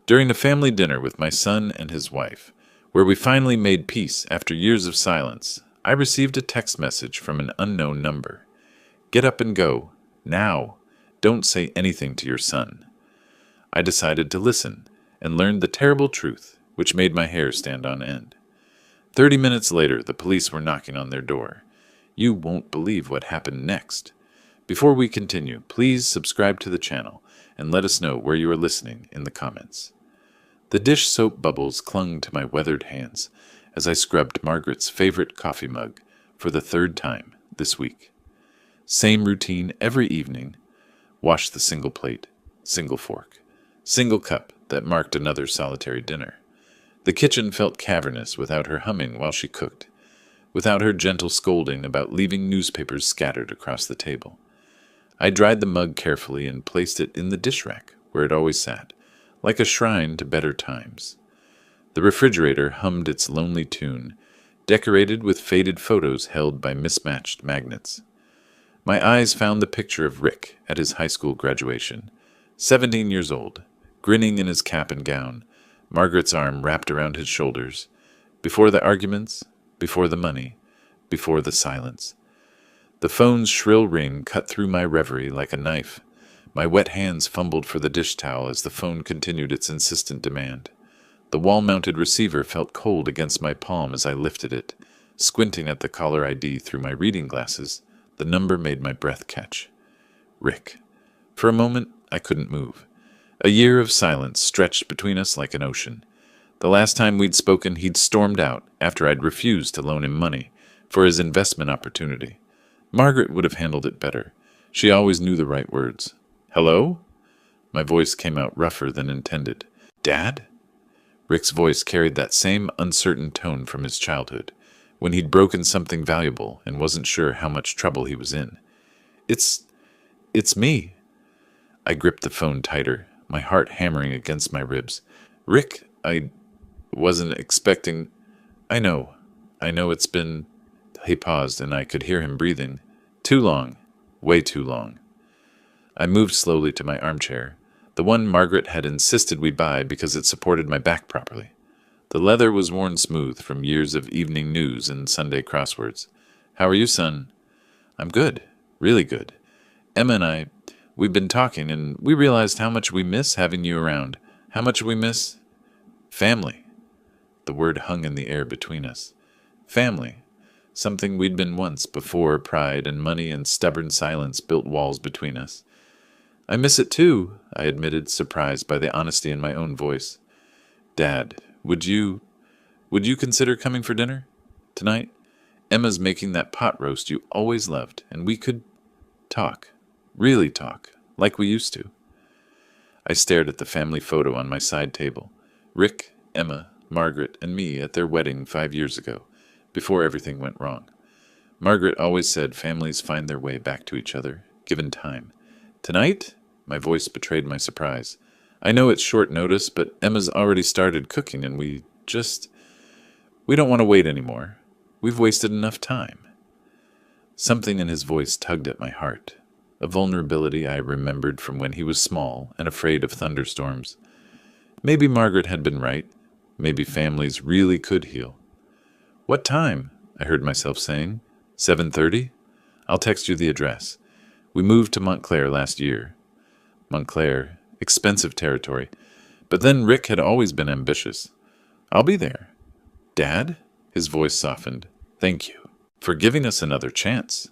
During a family dinner with my son and his wife, where we finally made peace after years of silence, I received a text message from an unknown number. Get up and go. Now. Don't say anything to your son. I decided to listen and learned the terrible truth, which made my hair stand on end. 30 minutes later, the police were knocking on their door. You won't believe what happened next. Before we continue, please subscribe to the channel and let us know where you are listening in the comments. The dish soap bubbles clung to my weathered hands as I scrubbed Margaret's favorite coffee mug for the third time this week. Same routine every evening. Wash the single plate, single fork, single cup that marked another solitary dinner. The kitchen felt cavernous without her humming while she cooked, without her gentle scolding about leaving newspapers scattered across the table. I dried the mug carefully and placed it in the dish rack, where it always sat, like a shrine to better times. The refrigerator hummed its lonely tune, decorated with faded photos held by mismatched magnets. My eyes found the picture of Rick at his high school graduation, 17 years old, grinning in his cap and gown, Margaret's arm wrapped around his shoulders. Before the arguments, before the money, before the silence. The phone's shrill ring cut through my reverie like a knife. My wet hands fumbled for the dish towel as the phone continued its insistent demand. The wall-mounted receiver felt cold against my palm as I lifted it. Squinting at the caller ID through my reading glasses, the number made my breath catch. Rick. For a moment, I couldn't move. A year of silence stretched between us like an ocean. The last time we'd spoken, he'd stormed out after I'd refused to loan him money for his investment opportunity. Margaret would have handled it better. She always knew the right words. Hello? My voice came out rougher than intended. Dad? Rick's voice carried that same uncertain tone from his childhood, when he'd broken something valuable and wasn't sure how much trouble he was in. It's me. I gripped the phone tighter, my heart hammering against my ribs. Rick, I wasn't expecting... I know it's been... He paused, and I could hear him breathing. Too long. Way too long. I moved slowly to my armchair, the one Margaret had insisted we buy because it supported my back properly. The leather was worn smooth from years of evening news and Sunday crosswords. How are you, son? I'm good. Really good. Emma and I, we've been talking, and we realized how much we miss having you around. How much we miss... family. The word hung in the air between us. Family. Something we'd been once before pride and money and stubborn silence built walls between us. I miss it too, I admitted, surprised by the honesty in my own voice. Dad, would you consider coming for dinner? Tonight? Emma's making that pot roast you always loved, and we could talk. Really talk. Like we used to. I stared at the family photo on my side table. Rick, Emma, Margaret, and me at their wedding 5 years ago, before everything went wrong. Margaret always said families find their way back to each other, given time. Tonight? My voice betrayed my surprise. I know it's short notice, but Emma's already started cooking, and we don't want to wait anymore. We've wasted enough time. Something in his voice tugged at my heart, a vulnerability I remembered from when he was small and afraid of thunderstorms. Maybe Margaret had been right. Maybe families really could heal. What time? I heard myself saying. 7:30? I'll text you the address. We moved to Montclair last year. Montclair, expensive territory. But then Rick had always been ambitious. I'll be there. Dad? His voice softened. Thank you for giving us another chance.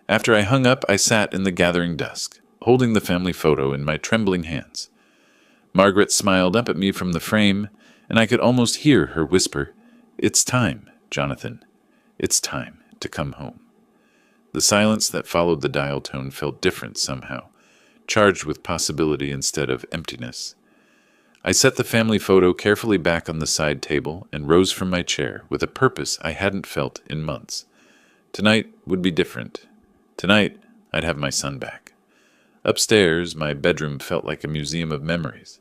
After I hung up, I sat in the gathering dusk, holding the family photo in my trembling hands. Margaret smiled up at me from the frame, and I could almost hear her whisper, It's time, Jonathan. It's time to come home. The silence that followed the dial tone felt different somehow, charged with possibility instead of emptiness. I set the family photo carefully back on the side table and rose from my chair with a purpose I hadn't felt in months. Tonight would be different. Tonight, I'd have my son back. Upstairs, my bedroom felt like a museum of memories.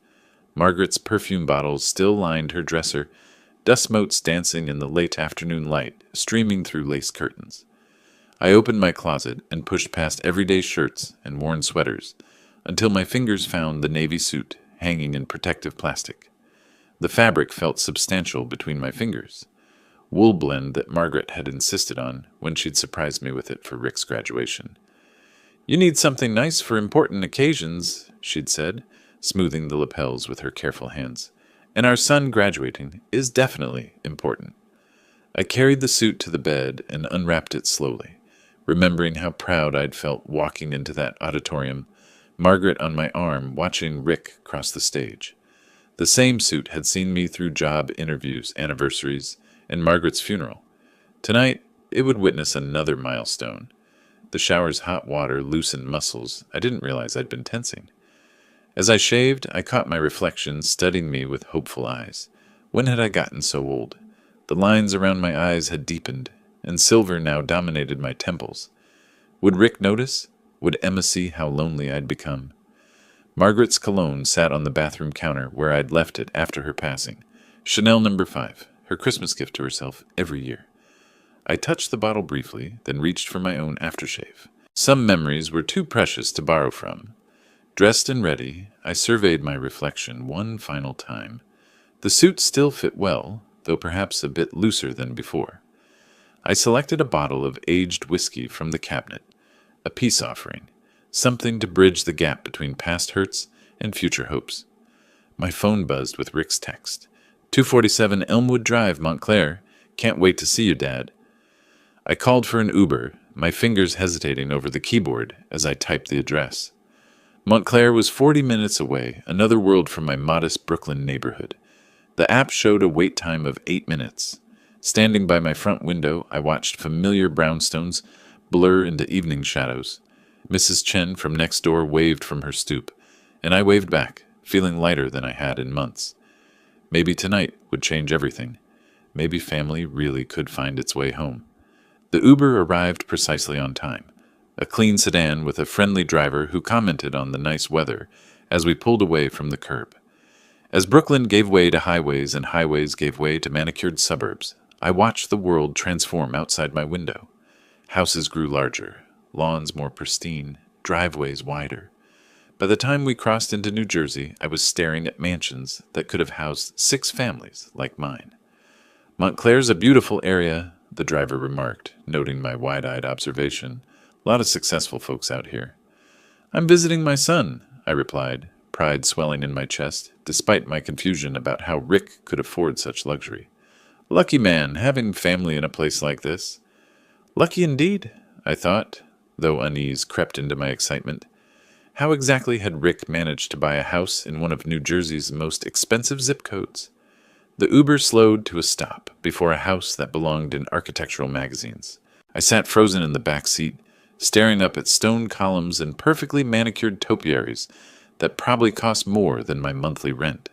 Margaret's perfume bottles still lined her dresser, dust motes dancing in the late afternoon light, streaming through lace curtains. I opened my closet and pushed past everyday shirts and worn sweaters, until my fingers found the navy suit hanging in protective plastic. The fabric felt substantial between my fingers. Wool blend that Margaret had insisted on when she'd surprised me with it for Rick's graduation. "You need something nice for important occasions," she'd said, smoothing the lapels with her careful hands. "And our son graduating is definitely important." I carried the suit to the bed and unwrapped it slowly, remembering how proud I'd felt walking into that auditorium, Margaret on my arm watching Rick cross the stage. The same suit had seen me through job interviews, anniversaries, and Margaret's funeral. Tonight, it would witness another milestone. The shower's hot water loosened muscles I didn't realize I'd been tensing. As I shaved, I caught my reflection studying me with hopeful eyes. When had I gotten so old? The lines around my eyes had deepened, and silver now dominated my temples. Would Rick notice? Would Emma see how lonely I'd become? Margaret's cologne sat on the bathroom counter where I'd left it after her passing. Chanel No. 5, her Christmas gift to herself every year. I touched the bottle briefly, then reached for my own aftershave. Some memories were too precious to borrow from. Dressed and ready, I surveyed my reflection one final time. The suit still fit well, though perhaps a bit looser than before. I selected a bottle of aged whiskey from the cabinet, a peace offering, something to bridge the gap between past hurts and future hopes. My phone buzzed with Rick's text. 247 Elmwood Drive, Montclair. Can't wait to see you, Dad. I called for an Uber, my fingers hesitating over the keyboard as I typed the address. Montclair was 40 minutes away, another world from my modest Brooklyn neighborhood. The app showed a wait time of 8 minutes. Standing by my front window, I watched familiar brownstones blur into evening shadows. Mrs. Chen from next door waved from her stoop, and I waved back, feeling lighter than I had in months. Maybe tonight would change everything. Maybe family really could find its way home. The Uber arrived precisely on time, a clean sedan with a friendly driver who commented on the nice weather as we pulled away from the curb. As Brooklyn gave way to highways and highways gave way to manicured suburbs, I watched the world transform outside my window. Houses grew larger, lawns more pristine, driveways wider. By the time we crossed into New Jersey, I was staring at mansions that could have housed 6 families like mine. "Montclair's a beautiful area," the driver remarked, noting my wide-eyed observation. "A lot of successful folks out here." "I'm visiting my son," I replied, pride swelling in my chest, despite my confusion about how Rick could afford such luxury. "Lucky man, having family in a place like this." "Lucky indeed," I thought, though unease crept into my excitement. How exactly had Rick managed to buy a house in one of New Jersey's most expensive zip codes? The Uber slowed to a stop before a house that belonged in architectural magazines. I sat frozen in the back seat, staring up at stone columns and perfectly manicured topiaries that probably cost more than my monthly rent.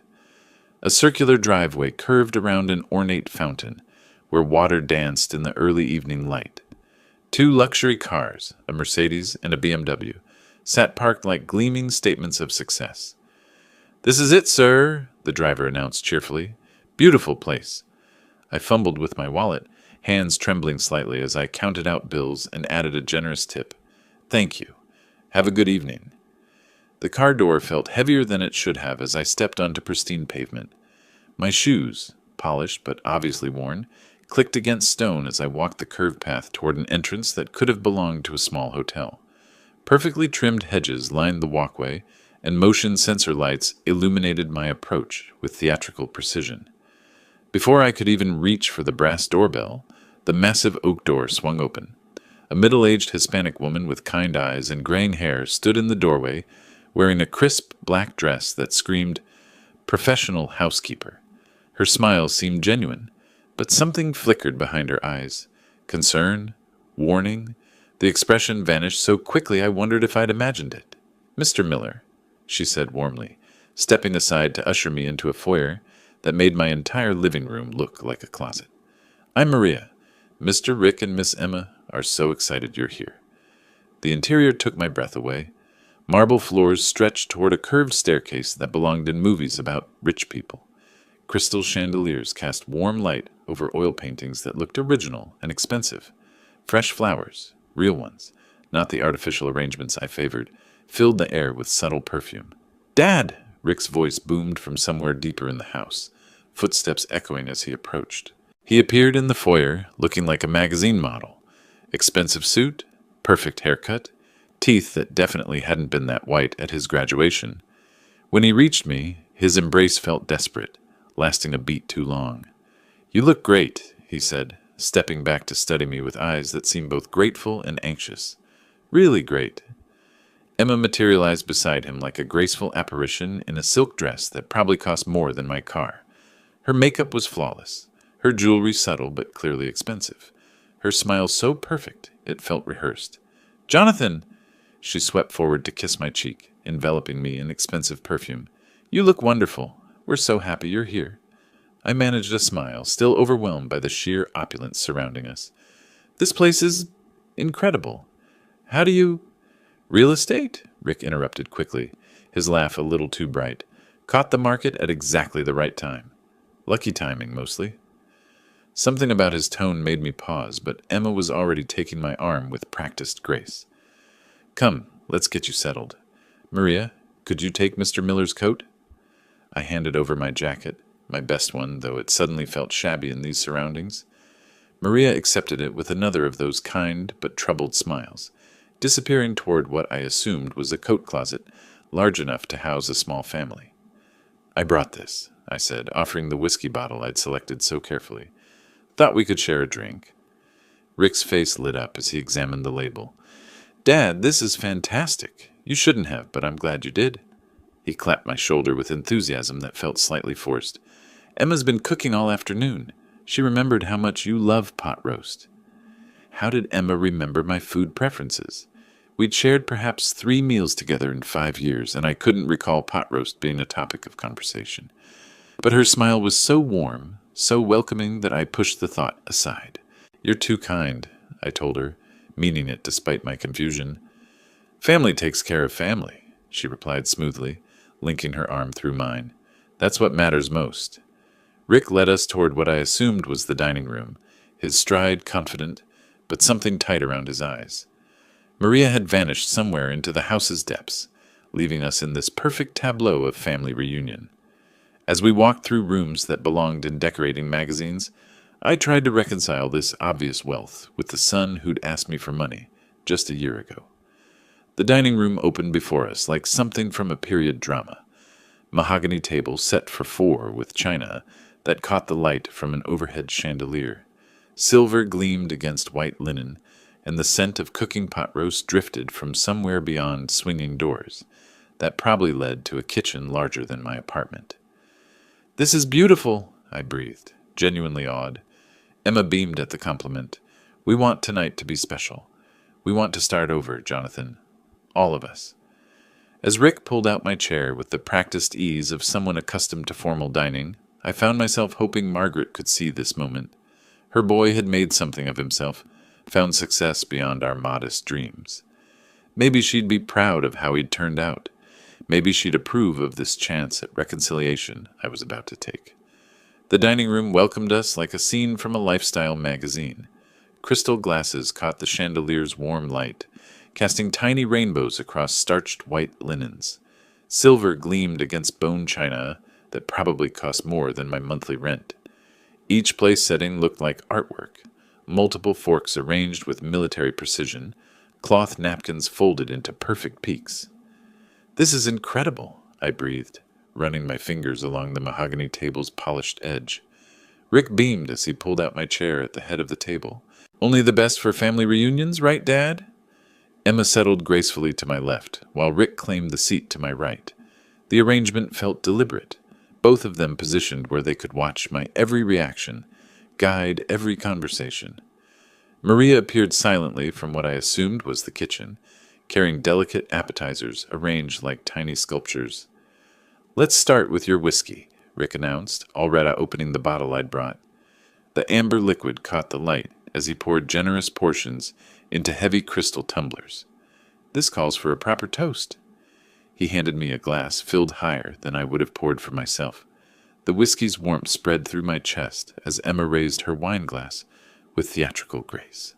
A circular driveway curved around an ornate fountain, where water danced in the early evening light. 2 luxury cars, a Mercedes and a BMW, sat parked like gleaming statements of success. "This is it, sir," the driver announced cheerfully. "Beautiful place." I fumbled with my wallet, hands trembling slightly as I counted out bills and added a generous tip. "Thank you. Have a good evening." The car door felt heavier than it should have as I stepped onto pristine pavement. My shoes, polished but obviously worn, clicked against stone as I walked the curved path toward an entrance that could have belonged to a small hotel. Perfectly trimmed hedges lined the walkway, and motion sensor lights illuminated my approach with theatrical precision. Before I could even reach for the brass doorbell, the massive oak door swung open. A middle-aged Hispanic woman with kind eyes and graying hair stood in the doorway, wearing a crisp black dress that screamed, "Professional housekeeper." Her smile seemed genuine, but something flickered behind her eyes. Concern? Warning? The expression vanished so quickly I wondered if I'd imagined it. "Mr. Miller," she said warmly, stepping aside to usher me into a foyer that made my entire living room look like a closet. "I'm Maria. Mr. Rick and Miss Emma are so excited you're here." The interior took my breath away. Marble floors stretched toward a curved staircase that belonged in movies about rich people. Crystal chandeliers cast warm light over oil paintings that looked original and expensive. Fresh flowers, real ones, not the artificial arrangements I favored, filled the air with subtle perfume. "Dad!" Rick's voice boomed from somewhere deeper in the house, footsteps echoing as he approached. He appeared in the foyer, looking like a magazine model. Expensive suit, perfect haircut, teeth that definitely hadn't been that white at his graduation. When he reached me, his embrace felt desperate, lasting a beat too long. "You look great," he said, stepping back to study me with eyes that seemed both grateful and anxious. "Really great." Emma materialized beside him like a graceful apparition in a silk dress that probably cost more than my car. Her makeup was flawless, her jewelry subtle but clearly expensive, her smile so perfect it felt rehearsed. "Jonathan!" She swept forward to kiss my cheek, enveloping me in expensive perfume. "You look wonderful. We're so happy you're here." I managed a smile, still overwhelmed by the sheer opulence surrounding us. "This place is incredible. How do you—" "Real estate," Rick interrupted quickly, his laugh a little too bright. "Caught the market at exactly the right time. Lucky timing, mostly." Something about his tone made me pause, but Emma was already taking my arm with practiced grace. "Come, let's get you settled. Maria, could you take Mr. Miller's coat?" I handed over my jacket, my best one, though it suddenly felt shabby in these surroundings. Maria accepted it with another of those kind but troubled smiles, disappearing toward what I assumed was a coat closet large enough to house a small family. "I brought this," I said, offering the whiskey bottle I'd selected so carefully. "Thought we could share a drink." Rick's face lit up as he examined the label. "Dad, this is fantastic. You shouldn't have, but I'm glad you did." He clapped my shoulder with enthusiasm that felt slightly forced. "Emma's been cooking all afternoon. She remembered how much you love pot roast." How did Emma remember my food preferences? We'd shared perhaps 3 meals together in 5 years, and I couldn't recall pot roast being a topic of conversation. But her smile was so warm, so welcoming that I pushed the thought aside. "You're too kind," I told her, meaning it despite my confusion. "Family takes care of family," she replied smoothly, linking her arm through mine. "That's what matters most." Rick led us toward what I assumed was the dining room, his stride confident, but something tight around his eyes. Maria had vanished somewhere into the house's depths, leaving us in this perfect tableau of family reunion. As we walked through rooms that belonged in decorating magazines, I tried to reconcile this obvious wealth with the son who'd asked me for money just a year ago. The dining room opened before us like something from a period drama. Mahogany table set for 4 with china that caught the light from an overhead chandelier. Silver gleamed against white linen, and the scent of cooking pot roast drifted from somewhere beyond swinging doors. That probably led to a kitchen larger than my apartment. "This is beautiful," I breathed, genuinely awed. Emma beamed at the compliment. "We want tonight to be special. We want to start over, Jonathan. All of us." As Rick pulled out my chair with the practiced ease of someone accustomed to formal dining, I found myself hoping Margaret could see this moment. Her boy had made something of himself, found success beyond our modest dreams. Maybe she'd be proud of how he'd turned out. Maybe she'd approve of this chance at reconciliation I was about to take. The dining room welcomed us like a scene from a lifestyle magazine. Crystal glasses caught the chandelier's warm light, casting tiny rainbows across starched white linens. Silver gleamed against bone china that probably cost more than my monthly rent. Each place setting looked like artwork, multiple forks arranged with military precision, cloth napkins folded into perfect peaks. "This is incredible," I breathed, running my fingers along the mahogany table's polished edge. Rick beamed as he pulled out my chair at the head of the table. "Only the best for family reunions, right, Dad?" Emma settled gracefully to my left, while Rick claimed the seat to my right. The arrangement felt deliberate, both of them positioned where they could watch my every reaction, guide every conversation. Maria appeared silently from what I assumed was the kitchen, carrying delicate appetizers arranged like tiny sculptures. "Let's start with your whiskey," Rick announced, already opening the bottle I'd brought. The amber liquid caught the light as he poured generous portions into heavy crystal tumblers. "This calls for a proper toast." He handed me a glass filled higher than I would have poured for myself. The whiskey's warmth spread through my chest as Emma raised her wine glass with theatrical grace.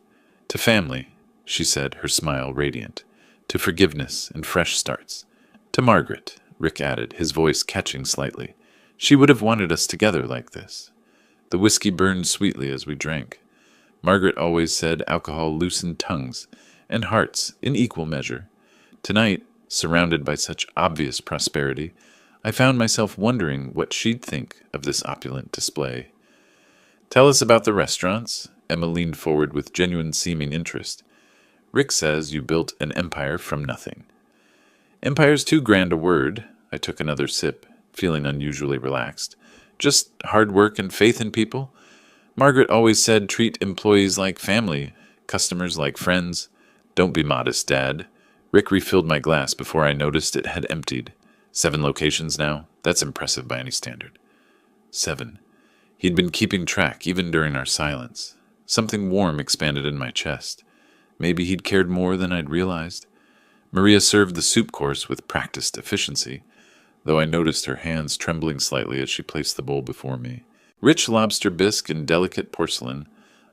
"To family," she said, her smile radiant. "To forgiveness and fresh starts. To Margaret, Rick added, his voice catching slightly. She would have wanted us together like this. The whiskey burned sweetly as we drank. Margaret always said alcohol loosened tongues and hearts in equal measure. Tonight, surrounded by such obvious prosperity, I found myself wondering what she'd think of this opulent display. Tell us about the restaurants. Emma leaned forward with genuine seeming interest. Rick says you built an empire from nothing. Empire's too grand a word. I took another sip, feeling unusually relaxed. Just hard work and faith in people. Margaret always said treat employees like family, customers like friends. Don't be modest, Dad. Rick refilled my glass before I noticed it had emptied. 7 locations now. That's impressive by any standard. 7. He'd been keeping track even during our silence. Something warm expanded in my chest. Maybe he'd cared more than I'd realized. Maria served the soup course with practiced efficiency, though I noticed her hands trembling slightly as she placed the bowl before me. Rich lobster bisque and delicate porcelain,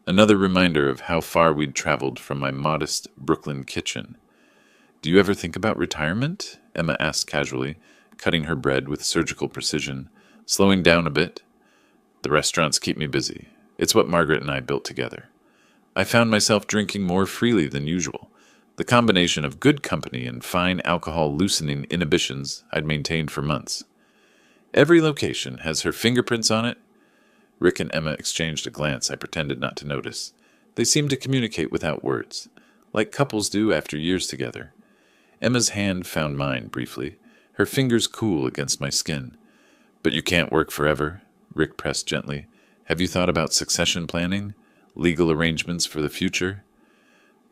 another reminder of how far we'd traveled from my modest Brooklyn kitchen. Do you ever think about retirement? Emma asked casually, cutting her bread with surgical precision, slowing down a bit. The restaurants keep me busy. It's what Margaret and I built together. I found myself drinking more freely than usual, the combination of good company and fine alcohol loosening inhibitions I'd maintained for months. Every location has her fingerprints on it. Rick and Emma exchanged a glance I pretended not to notice. They seemed to communicate without words, like couples do after years together. Emma's hand found mine briefly, her fingers cool against my skin. But you can't work forever, Rick pressed gently. Have you thought about succession planning? Legal arrangements for the future?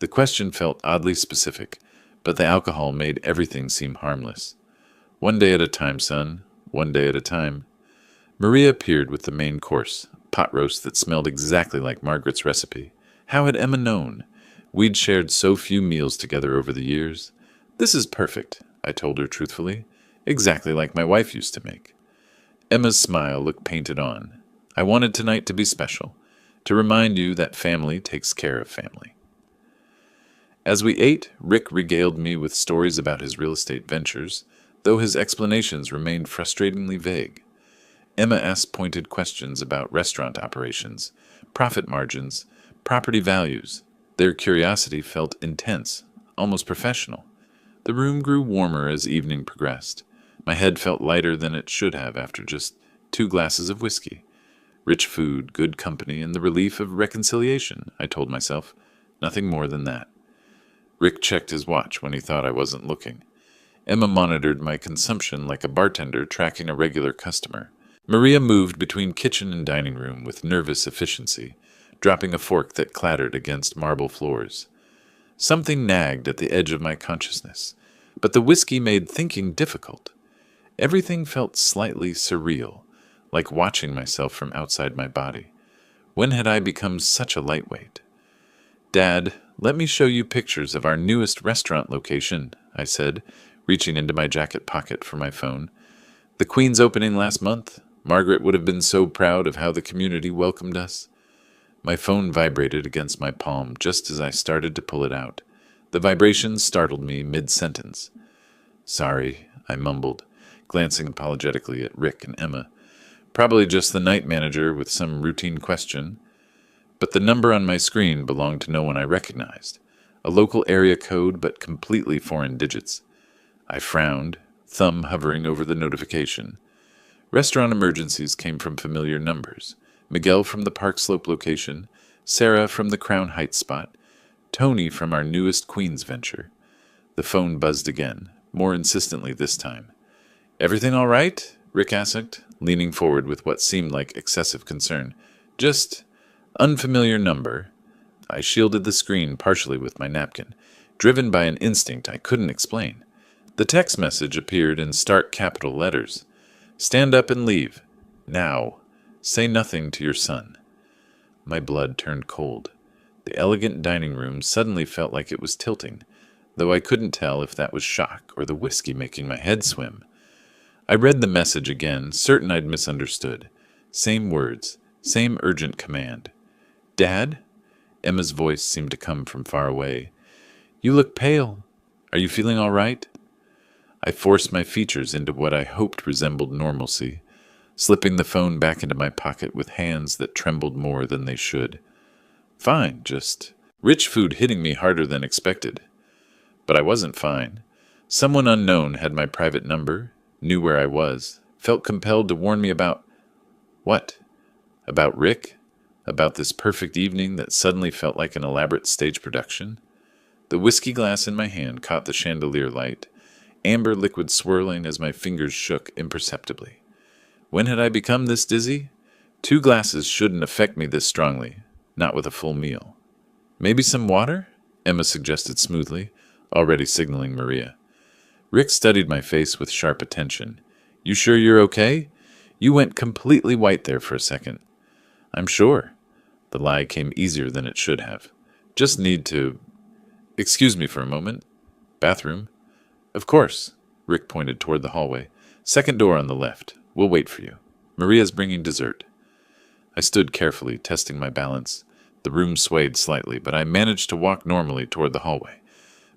The question felt oddly specific, but the alcohol made everything seem harmless. One day at a time, son. One day at a time. Maria appeared with the main course, pot roast that smelled exactly like Margaret's recipe. How had Emma known? We'd shared so few meals together over the years. This is perfect, I told her truthfully. Exactly like my wife used to make. Emma's smile looked painted on. I wanted tonight to be special, to remind you that family takes care of family. As we ate, Rick regaled me with stories about his real estate ventures, though his explanations remained frustratingly vague. Emma asked pointed questions about restaurant operations, profit margins, property values. Their curiosity felt intense, almost professional. The room grew warmer as evening progressed. My head felt lighter than it should have after just 2 glasses of whiskey. Rich food, good company, and the relief of reconciliation, I told myself. Nothing more than that. Rick checked his watch when he thought I wasn't looking. Emma monitored my consumption like a bartender tracking a regular customer. Maria moved between kitchen and dining room with nervous efficiency, dropping a fork that clattered against marble floors. Something nagged at the edge of my consciousness, but the whiskey made thinking difficult. Everything felt slightly surreal, like watching myself from outside my body. When had I become such a lightweight? Dad, let me show you pictures of our newest restaurant location, I said, reaching into my jacket pocket for my phone. The Queen's opening last month. Margaret would have been so proud of how the community welcomed us. My phone vibrated against my palm just as I started to pull it out. The vibration startled me mid-sentence. Sorry, I mumbled, glancing apologetically at Rick and Emma. Probably just the night manager with some routine question. But the number on my screen belonged to no one I recognized. A local area code, but completely foreign digits. I frowned, thumb hovering over the notification. Restaurant emergencies came from familiar numbers. Miguel from the Park Slope location, Sarah from the Crown Heights spot, Tony from our newest Queens venture. The phone buzzed again, more insistently this time. Everything all right? Rick asked, leaning forward with what seemed like excessive concern. Just unfamiliar number. I shielded the screen partially with my napkin, driven by an instinct I couldn't explain. The text message appeared in stark capital letters. Stand up and leave. Now. Say nothing to your son. My blood turned cold. The elegant dining room suddenly felt like it was tilting, though I couldn't tell if that was shock or the whiskey making my head swim. I read the message again, certain I'd misunderstood. Same words, same urgent command. Dad? Emma's voice seemed to come from far away. You look pale. Are you feeling all right? I forced my features into what I hoped resembled normalcy, slipping the phone back into my pocket with hands that trembled more than they should. Fine, just rich food hitting me harder than expected. But I wasn't fine. Someone unknown had my private number, knew where I was, felt compelled to warn me about what? About Rick? About this perfect evening that suddenly felt like an elaborate stage production? The whiskey glass in my hand caught the chandelier light, amber liquid swirling as my fingers shook imperceptibly. When had I become this dizzy? 2 glasses shouldn't affect me this strongly, not with a full meal. Maybe some water? Emma suggested smoothly, already signaling Maria. Rick studied my face with sharp attention. You sure you're okay? You went completely white there for a second. I'm sure. The lie came easier than it should have. Just need to... Excuse me for a moment. Bathroom? Of course. Rick pointed toward the hallway. Second door on the left. We'll wait for you. Maria's bringing dessert. I stood carefully, testing my balance. The room swayed slightly, but I managed to walk normally toward the hallway.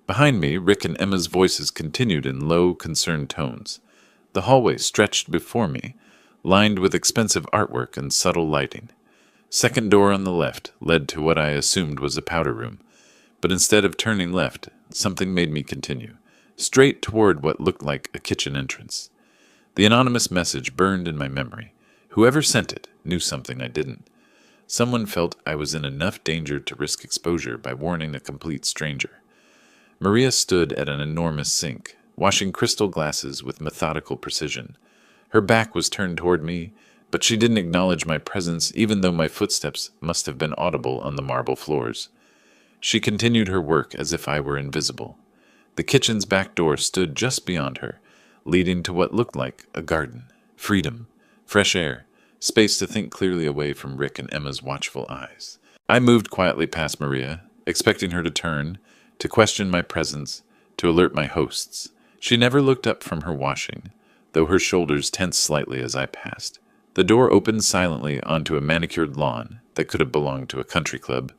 Behind me, Rick and Emma's voices continued in low, concerned tones. The hallway stretched before me, lined with expensive artwork and subtle lighting. Second door on the left led to what I assumed was a powder room, but instead of turning left, something made me continue, straight toward what looked like a kitchen entrance. The anonymous message burned in my memory. Whoever sent it knew something I didn't. Someone felt I was in enough danger to risk exposure by warning a complete stranger. Maria stood at an enormous sink, washing crystal glasses with methodical precision. Her back was turned toward me, but she didn't acknowledge my presence even though my footsteps must have been audible on the marble floors. She continued her work as if I were invisible. The kitchen's back door stood just beyond her, leading to what looked like a garden. Freedom, fresh air, space to think clearly away from Rick and Emma's watchful eyes. I moved quietly past Maria, expecting her to turn, to question my presence, to alert my hosts. She never looked up from her washing, though her shoulders tensed slightly as I passed. The door opened silently onto a manicured lawn that could have belonged to a country club.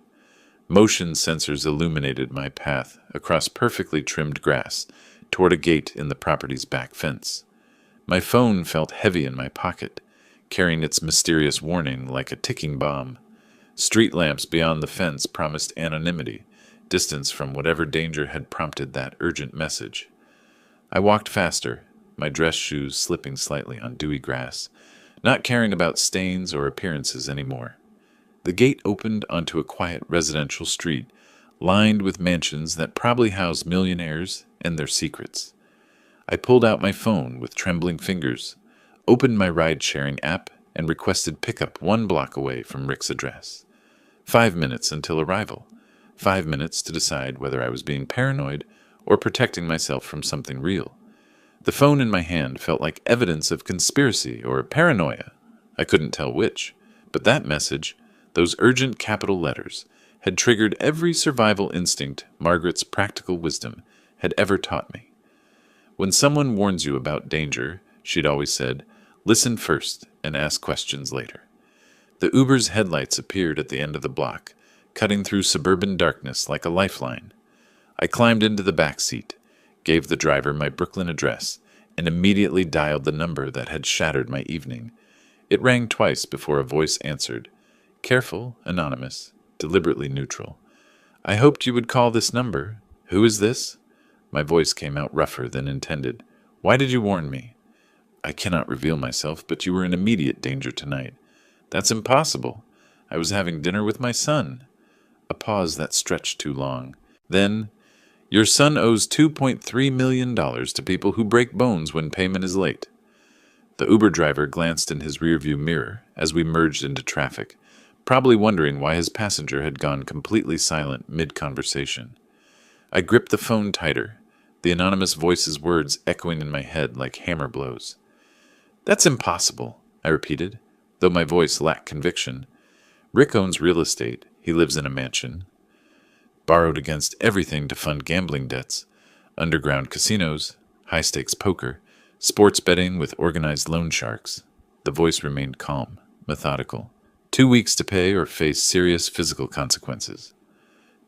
Motion sensors illuminated my path across perfectly trimmed grass toward a gate in the property's back fence. My phone felt heavy in my pocket, carrying its mysterious warning like a ticking bomb. Street lamps beyond the fence promised anonymity, distance from whatever danger had prompted that urgent message. I walked faster, my dress shoes slipping slightly on dewy grass, not caring about stains or appearances anymore. The gate opened onto a quiet residential street, lined with mansions that probably housed millionaires and their secrets. I pulled out my phone with trembling fingers, opened my ride-sharing app, and requested pickup 1 block away from Rick's address. 5 minutes until arrival. 5 minutes to decide whether I was being paranoid or protecting myself from something real. The phone in my hand felt like evidence of conspiracy or paranoia. I couldn't tell which, but that message, those urgent capital letters, had triggered every survival instinct Margaret's practical wisdom had ever taught me. When someone warns you about danger, she'd always said, listen first and ask questions later. The Uber's headlights appeared at the end of the block, cutting through suburban darkness like a lifeline. I climbed into the back seat, gave the driver my Brooklyn address, and immediately dialed the number that had shattered my evening. It rang twice before a voice answered. Careful, anonymous, deliberately neutral. I hoped you would call this number. Who is this? My voice came out rougher than intended. Why did you warn me? I cannot reveal myself, but you were in immediate danger tonight. That's impossible. I was having dinner with my son. A pause that stretched too long. Then, your son owes $2.3 million to people who break bones when payment is late. The Uber driver glanced in his rearview mirror as we merged into traffic, probably wondering why his passenger had gone completely silent mid-conversation. I gripped the phone tighter, the anonymous voice's words echoing in my head like hammer blows. That's impossible, I repeated, though my voice lacked conviction. Rick owns real estate. He lives in a mansion. Borrowed against everything to fund gambling debts, underground casinos, high-stakes poker, sports betting with organized loan sharks. The voice remained calm, methodical. 2 weeks to pay or face serious physical consequences.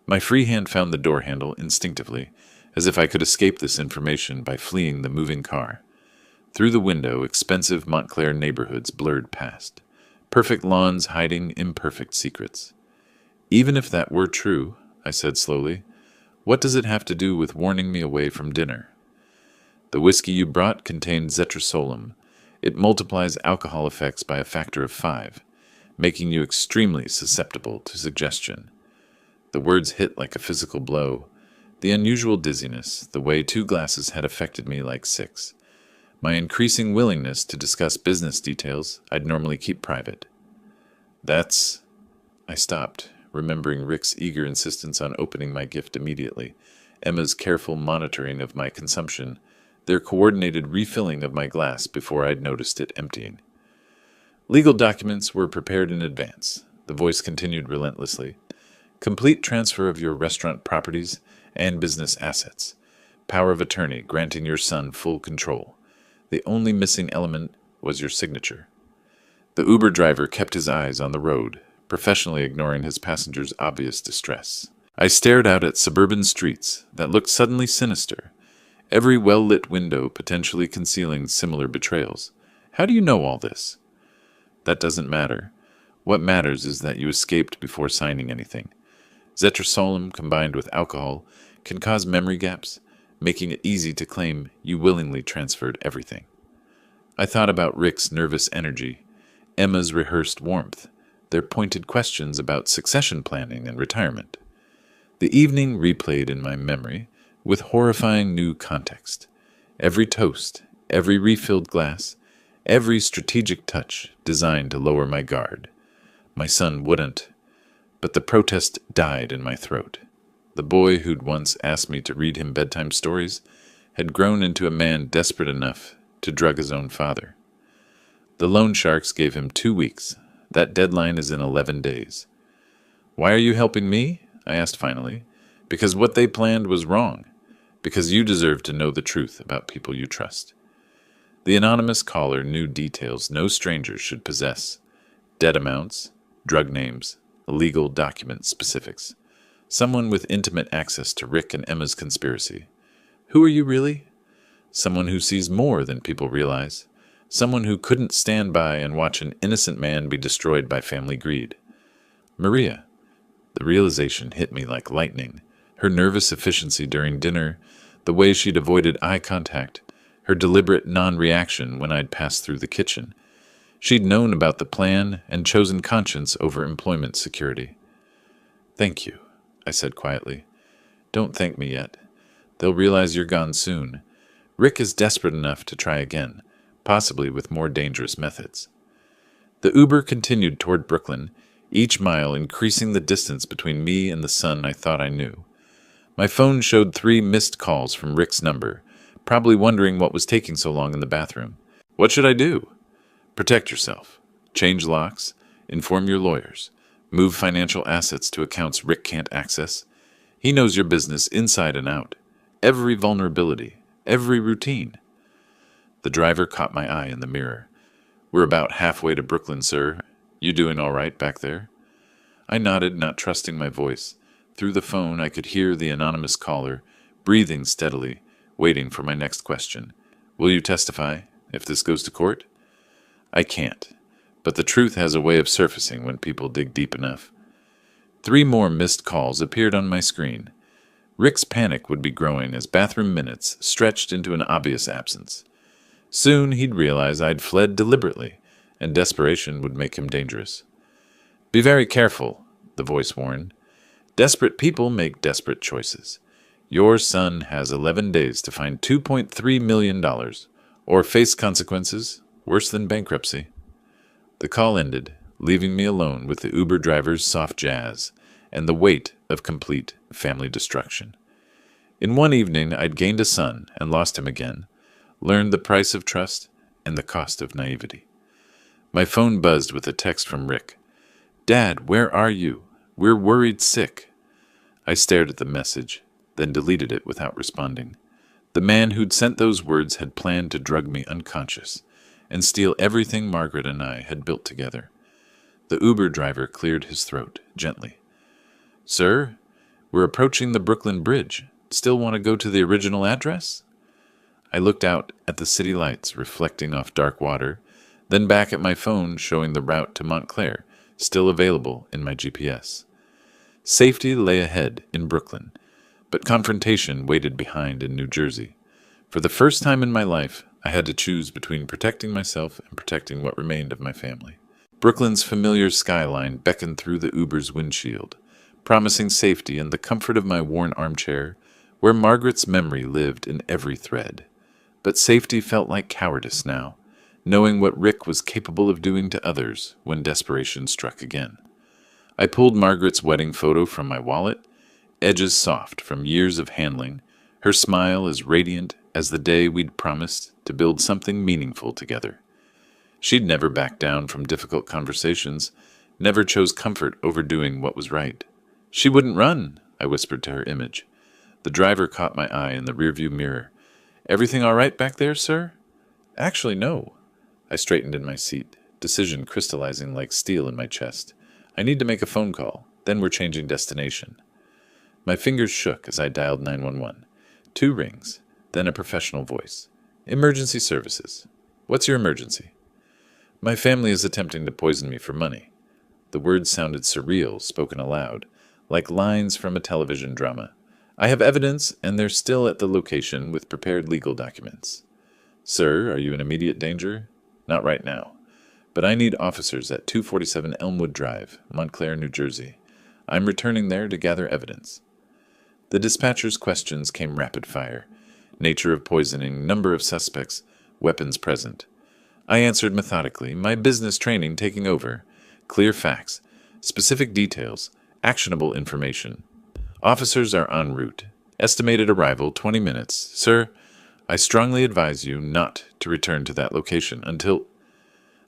My free hand found the door handle instinctively, as if I could escape this information by fleeing the moving car. Through the window, expensive Montclair neighborhoods blurred past, perfect lawns hiding imperfect secrets. Even if that were true, I said slowly, what does it have to do with warning me away from dinner? The whiskey you brought contained zetrasolum. It multiplies alcohol effects by a factor of 5, making you extremely susceptible to suggestion. The words hit like a physical blow. The unusual dizziness, the way 2 glasses had affected me like 6. My increasing willingness to discuss business details I'd normally keep private. That's... I stopped, remembering Rick's eager insistence on opening my gift immediately, Emma's careful monitoring of my consumption, their coordinated refilling of my glass before I'd noticed it emptying. Legal documents were prepared in advance. The voice continued relentlessly. Complete transfer of your restaurant properties and business assets. Power of attorney granting your son full control. The only missing element was your signature. The Uber driver kept his eyes on the road, professionally ignoring his passenger's obvious distress. I stared out at suburban streets that looked suddenly sinister, every well-lit window potentially concealing similar betrayals. How do you know all this? That doesn't matter. What matters is that you escaped before signing anything. Zetrasolum combined with alcohol can cause memory gaps, making it easy to claim you willingly transferred everything. I thought about Rick's nervous energy, Emma's rehearsed warmth, their pointed questions about succession planning and retirement. The evening replayed in my memory with horrifying new context. Every toast, every refilled glass, every strategic touch designed to lower my guard. My son wouldn't, but the protest died in my throat. The boy who'd once asked me to read him bedtime stories had grown into a man desperate enough to drug his own father. The loan sharks gave him 2 weeks. That deadline is in 11 days. Why are you helping me? I asked finally. Because what they planned was wrong. Because you deserve to know the truth about people you trust. The anonymous caller knew details no stranger should possess. Debt amounts, drug names, illegal document specifics. Someone with intimate access to Rick and Emma's conspiracy. Who are you really? Someone who sees more than people realize. Someone who couldn't stand by and watch an innocent man be destroyed by family greed. Maria. The realization hit me like lightning. Her nervous efficiency during dinner, the way she'd avoided eye contact, her deliberate non-reaction when I'd passed through the kitchen. She'd known about the plan and chosen conscience over employment security. Thank you, I said quietly. Don't thank me yet. They'll realize you're gone soon. Rick is desperate enough to try again, possibly with more dangerous methods. The Uber continued toward Brooklyn, each mile increasing the distance between me and the son I thought I knew. My phone showed 3 missed calls from Rick's number, probably wondering what was taking so long in the bathroom. What should I do? Protect yourself. Change locks. Inform your lawyers. Move financial assets to accounts Rick can't access. He knows your business inside and out. Every vulnerability. Every routine. The driver caught my eye in the mirror. We're about halfway to Brooklyn, sir. You doing all right back there? I nodded, not trusting my voice. Through the phone, I could hear the anonymous caller, breathing steadily, waiting for my next question. Will you testify, if this goes to court? I can't, but the truth has a way of surfacing when people dig deep enough. 3 more missed calls appeared on my screen. Rick's panic would be growing as bathroom minutes stretched into an obvious absence. Soon he'd realize I'd fled deliberately, and desperation would make him dangerous. Be very careful, the voice warned. Desperate people make desperate choices. Your son has 11 days to find $2.3 million, or face consequences worse than bankruptcy. The call ended, leaving me alone with the Uber driver's soft jazz and the weight of complete family destruction. In one evening, I'd gained a son and lost him again, learned the price of trust and the cost of naivety. My phone buzzed with a text from Rick. Dad, where are you? We're worried sick. I stared at the message, then deleted it without responding. The man who'd sent those words had planned to drug me unconscious and steal everything Margaret and I had built together. The Uber driver cleared his throat gently. Sir, we're approaching the Brooklyn Bridge. Still want to go to the original address? I looked out at the city lights reflecting off dark water, then back at my phone showing the route to Montclair, still available in my GPS. Safety lay ahead in Brooklyn, but confrontation waited behind in New Jersey. For the first time in my life, I had to choose between protecting myself and protecting what remained of my family. Brooklyn's familiar skyline beckoned through the Uber's windshield, promising safety and the comfort of my worn armchair, where Margaret's memory lived in every thread. But safety felt like cowardice now, knowing what Rick was capable of doing to others when desperation struck again. I pulled Margaret's wedding photo from my wallet, edges soft from years of handling, her smile as radiant as the day we'd promised to build something meaningful together. She'd never backed down from difficult conversations, never chose comfort over doing what was right. She wouldn't run, I whispered to her image. The driver caught my eye in the rearview mirror. Everything all right back there, sir? Actually, no. I straightened in my seat, decision crystallizing like steel in my chest. I need to make a phone call, then we're changing destination. My fingers shook as I dialed 911. 2 rings, then a professional voice. Emergency services. What's your emergency? My family is attempting to poison me for money. The words sounded surreal, spoken aloud, like lines from a television drama. I have evidence, and they're still at the location with prepared legal documents. Sir, are you in immediate danger? Not right now. But I need officers at 247 Elmwood Drive, Montclair, New Jersey. I'm returning there to gather evidence. The dispatcher's questions came rapid fire. Nature of poisoning, number of suspects, weapons present. I answered methodically, my business training taking over. Clear facts, specific details, actionable information. Officers are en route. Estimated arrival 20 minutes. Sir, I strongly advise you not to return to that location until...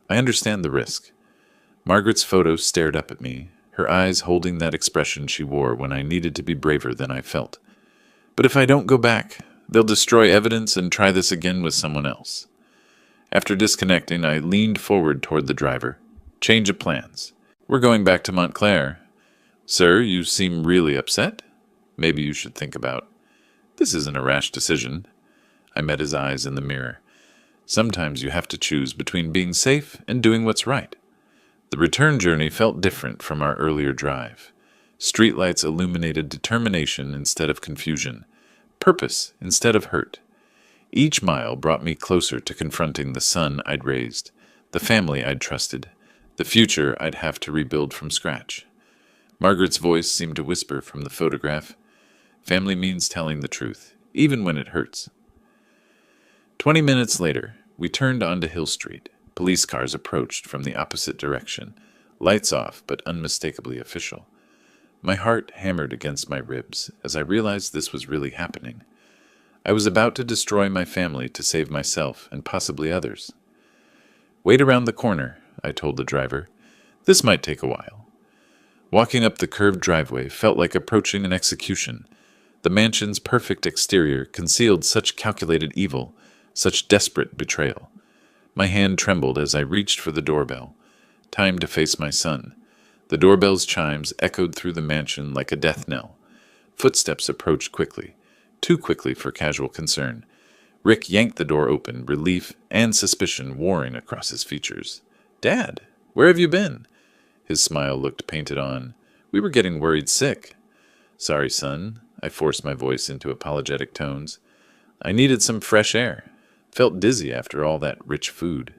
I understand the risk. Margaret's photo stared up at me, her eyes holding that expression she wore when I needed to be braver than I felt. But if I don't go back, they'll destroy evidence and try this again with someone else. After disconnecting, I leaned forward toward the driver. Change of plans. We're going back to Montclair. Sir, you seem really upset. Maybe you should think about... This isn't a rash decision. I met his eyes in the mirror. Sometimes you have to choose between being safe and doing what's right. The return journey felt different from our earlier drive. Streetlights illuminated determination instead of confusion, purpose instead of hurt. Each mile brought me closer to confronting the son I'd raised, the family I'd trusted, the future I'd have to rebuild from scratch. Margaret's voice seemed to whisper from the photograph. Family means telling the truth, even when it hurts. 20 minutes later, we turned onto Hill Street. Police cars approached from the opposite direction, lights off but unmistakably official. My heart hammered against my ribs as I realized this was really happening. I was about to destroy my family to save myself and possibly others. Wait around the corner, I told the driver. This might take a while. Walking up the curved driveway felt like approaching an execution. The mansion's perfect exterior concealed such calculated evil, such desperate betrayal. My hand trembled as I reached for the doorbell. Time to face my son. The doorbell's chimes echoed through the mansion like a death knell. Footsteps approached quickly, too quickly for casual concern. Rick yanked the door open, relief and suspicion warring across his features. Dad, where have you been? His smile looked painted on. We were getting worried sick. Sorry, son. I forced my voice into apologetic tones. I needed some fresh air. Felt dizzy after all that rich food.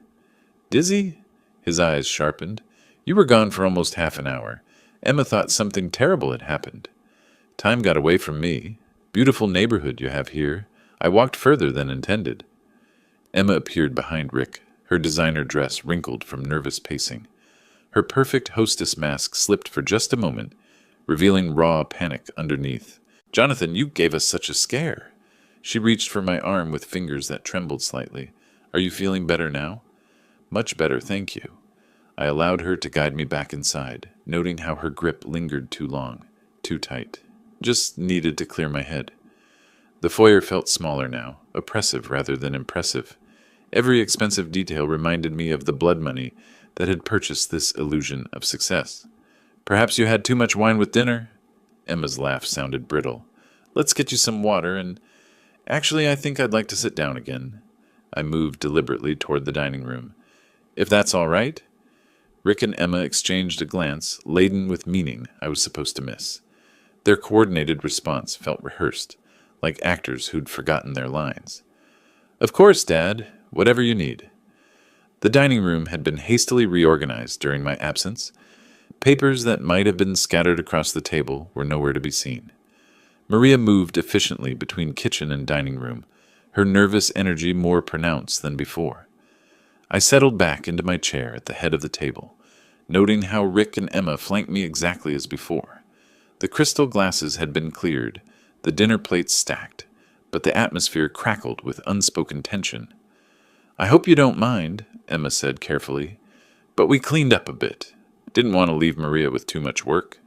Dizzy? His eyes sharpened. You were gone for almost half an hour. Emma thought something terrible had happened. Time got away from me. Beautiful neighborhood you have here. I walked further than intended. Emma appeared behind Rick, her designer dress wrinkled from nervous pacing. Her perfect hostess mask slipped for just a moment, revealing raw panic underneath. Jonathan, you gave us such a scare. She reached for my arm with fingers that trembled slightly. Are you feeling better now? Much better, thank you. I allowed her to guide me back inside, noting how her grip lingered too long, too tight. Just needed to clear my head. The foyer felt smaller now, oppressive rather than impressive. Every expensive detail reminded me of the blood money that had purchased this illusion of success. Perhaps you had too much wine with dinner? Emma's laugh sounded brittle. Let's get you some water, and actually, I think I'd like to sit down again. I moved deliberately toward the dining room. If that's all right? Rick and Emma exchanged a glance laden with meaning I was supposed to miss. Their coordinated response felt rehearsed, like actors who'd forgotten their lines. Of course, Dad. Whatever you need. The dining room had been hastily reorganized during my absence. Papers that might have been scattered across the table were nowhere to be seen. Maria moved efficiently between kitchen and dining room, her nervous energy more pronounced than before. I settled back into my chair at the head of the table, noting how Rick and Emma flanked me exactly as before. The crystal glasses had been cleared, the dinner plates stacked, but the atmosphere crackled with unspoken tension. I hope you don't mind, Emma said carefully, but we cleaned up a bit. Didn't want to leave Maria with too much work.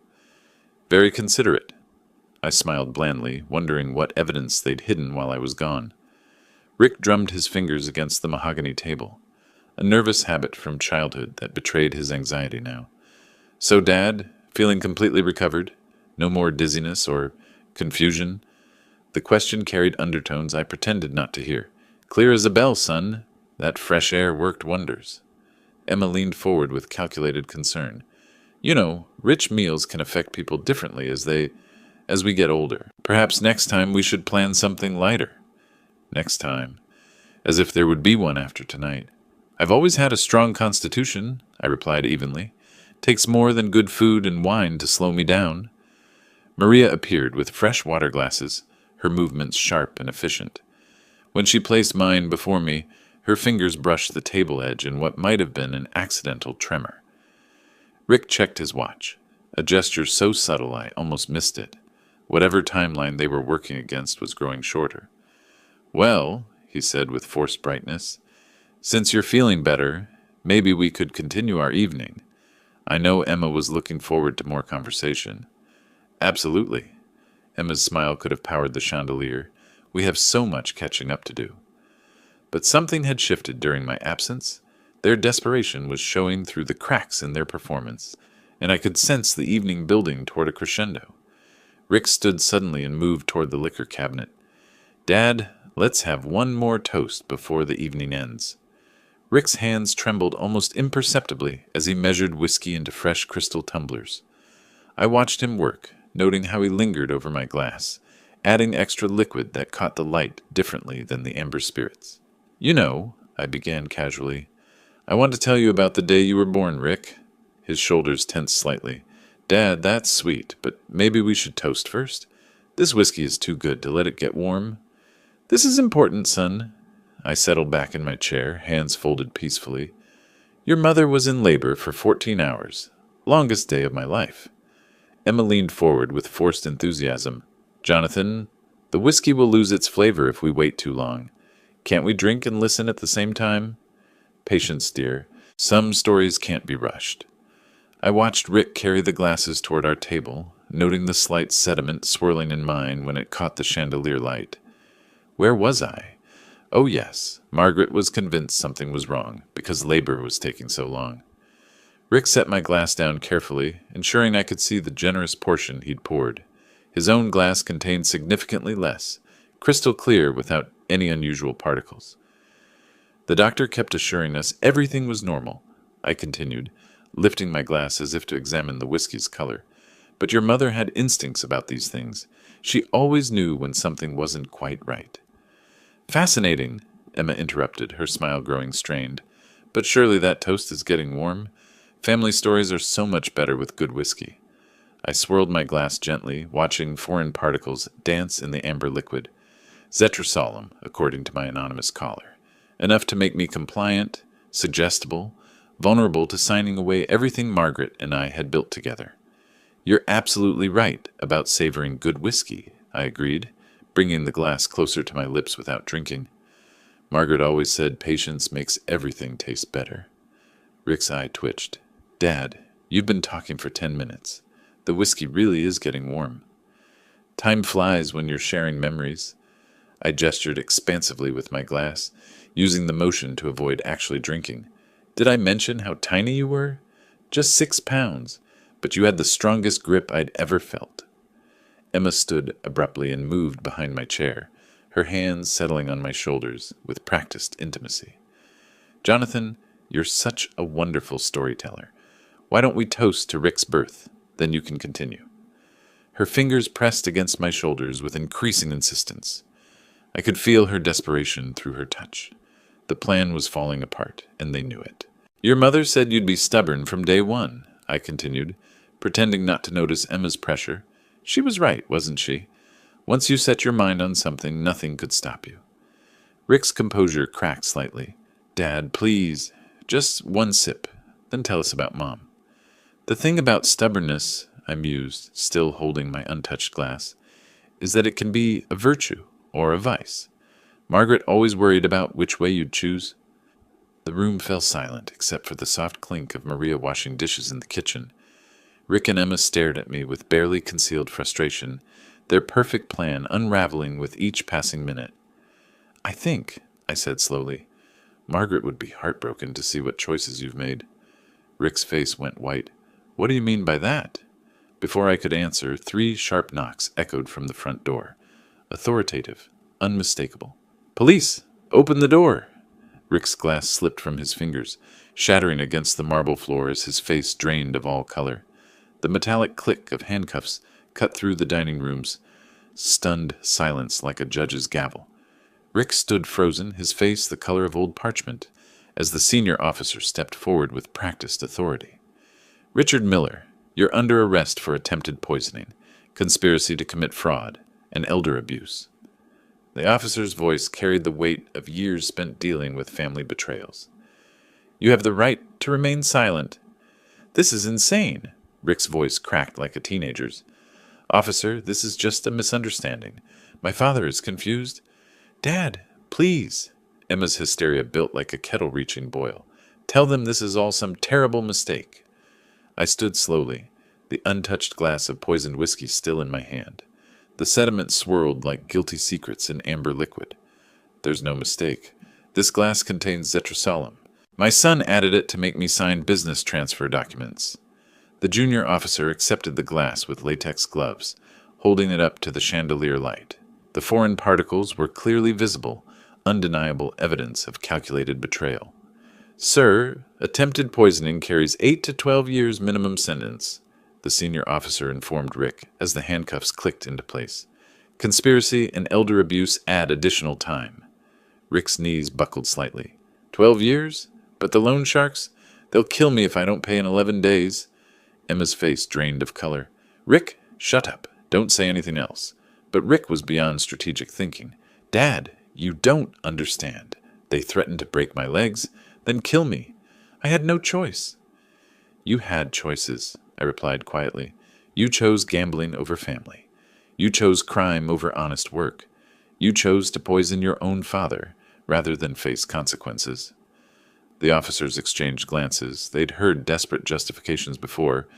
Very considerate. I smiled blandly, wondering what evidence they'd hidden while I was gone. Rick drummed his fingers against the mahogany table, a nervous habit from childhood that betrayed his anxiety now. So, Dad, feeling completely recovered? No more dizziness or confusion? The question carried undertones I pretended not to hear. Clear as a bell, son. That fresh air worked wonders. Emma leaned forward with calculated concern. You know, rich meals can affect people differently as we get older. Perhaps next time we should plan something lighter. Next time. As if there would be one after tonight. I've always had a strong constitution, I replied evenly. Takes more than good food and wine to slow me down. Maria appeared with fresh water glasses, her movements sharp and efficient. When she placed mine before me, her fingers brushed the table edge in what might have been an accidental tremor. Rick checked his watch, a gesture so subtle I almost missed it. Whatever timeline they were working against was growing shorter. Well, he said with forced brightness, since you're feeling better, maybe we could continue our evening. I know Emma was looking forward to more conversation. Absolutely. Emma's smile could have powered the chandelier. We have so much catching up to do. But something had shifted during my absence. Their desperation was showing through the cracks in their performance, and I could sense the evening building toward a crescendo. Rick stood suddenly and moved toward the liquor cabinet. Dad, let's have one more toast before the evening ends. Rick's hands trembled almost imperceptibly as he measured whiskey into fresh crystal tumblers. I watched him work, noting how he lingered over my glass, adding extra liquid that caught the light differently than the amber spirits. You know, I began casually, I want to tell you about the day you were born, Rick. His shoulders tensed slightly. Dad, that's sweet, but maybe we should toast first? This whiskey is too good to let it get warm. This is important, son. I settled back in my chair, hands folded peacefully. Your mother was in labor for 14 hours. Longest day of my life. Emma leaned forward with forced enthusiasm. Jonathan, the whiskey will lose its flavor if we wait too long. Can't we drink and listen at the same time? Patience, dear. Some stories can't be rushed. I watched Rick carry the glasses toward our table, noting the slight sediment swirling in mine when it caught the chandelier light. Where was I? Oh yes, Margaret was convinced something was wrong, because labor was taking so long. Rick set my glass down carefully, ensuring I could see the generous portion he'd poured. His own glass contained significantly less, crystal clear without any unusual particles. The doctor kept assuring us everything was normal, I continued, lifting my glass as if to examine the whiskey's color. But your mother had instincts about these things. She always knew when something wasn't quite right. Fascinating, Emma interrupted, her smile growing strained. But surely that toast is getting warm. Family stories are so much better with good whiskey. I swirled my glass gently, watching foreign particles dance in the amber liquid. Zetrasolemn, according to my anonymous caller. Enough to make me compliant, suggestible, vulnerable to signing away everything Margaret and I had built together. You're absolutely right about savoring good whiskey, I agreed, bringing the glass closer to my lips without drinking. Margaret always said patience makes everything taste better. Rick's eye twitched. Dad, you've been talking for 10 minutes. The whiskey really is getting warm. Time flies when you're sharing memories. I gestured expansively with my glass, using the motion to avoid actually drinking. Did I mention how tiny you were? Just 6 pounds, but you had the strongest grip I'd ever felt. Emma stood abruptly and moved behind my chair, her hands settling on my shoulders with practiced intimacy. Jonathan, you're such a wonderful storyteller. Why don't we toast to Rick's birth? Then you can continue. Her fingers pressed against my shoulders with increasing insistence. I could feel her desperation through her touch. The plan was falling apart, and they knew it. Your mother said you'd be stubborn from day one, I continued, pretending not to notice Emma's pressure. She was right, wasn't she? Once you set your mind on something, nothing could stop you. Rick's composure cracked slightly. Dad, please, just one sip, then tell us about Mom. The thing about stubbornness, I mused, still holding my untouched glass, is that it can be a virtue or a vice. Margaret always worried about which way you'd choose. The room fell silent, except for the soft clink of Maria washing dishes in the kitchen. Rick and Emma stared at me with barely concealed frustration, their perfect plan unraveling with each passing minute. I think, I said slowly, Margaret would be heartbroken to see what choices you've made. Rick's face went white. What do you mean by that? Before I could answer, 3 sharp knocks echoed from the front door. Authoritative, unmistakable. Police! Open the door! Rick's glass slipped from his fingers, shattering against the marble floor as his face drained of all color. The metallic click of handcuffs cut through the dining room's stunned silence like a judge's gavel. Rick stood frozen, his face the color of old parchment, as the senior officer stepped forward with practiced authority. Richard Miller, you're under arrest for attempted poisoning, conspiracy to commit fraud, and elder abuse. The officer's voice carried the weight of years spent dealing with family betrayals. You have the right to remain silent. This is insane. Rick's voice cracked like a teenager's. Officer, this is just a misunderstanding. My father is confused. Dad, please. Emma's hysteria built like a kettle reaching boil. Tell them this is all some terrible mistake. I stood slowly, the untouched glass of poisoned whiskey still in my hand. The sediment swirled like guilty secrets in amber liquid. There's no mistake. This glass contains zetrosolum. My son added it to make me sign business transfer documents. The junior officer accepted the glass with latex gloves, holding it up to the chandelier light. The foreign particles were clearly visible, undeniable evidence of calculated betrayal. Sir, attempted poisoning carries 8 to 12 years minimum sentence, the senior officer informed Rick as the handcuffs clicked into place. Conspiracy and elder abuse add additional time. Rick's knees buckled slightly. 12 years? But the loan sharks? They'll kill me if I don't pay in 11 days. Emma's face drained of color. Rick, shut up. Don't say anything else. But Rick was beyond strategic thinking. Dad, you don't understand. They threatened to break my legs, then kill me. I had no choice. You had choices, I replied quietly. You chose gambling over family. You chose crime over honest work. You chose to poison your own father rather than face consequences. The officers exchanged glances. They'd heard desperate justifications before,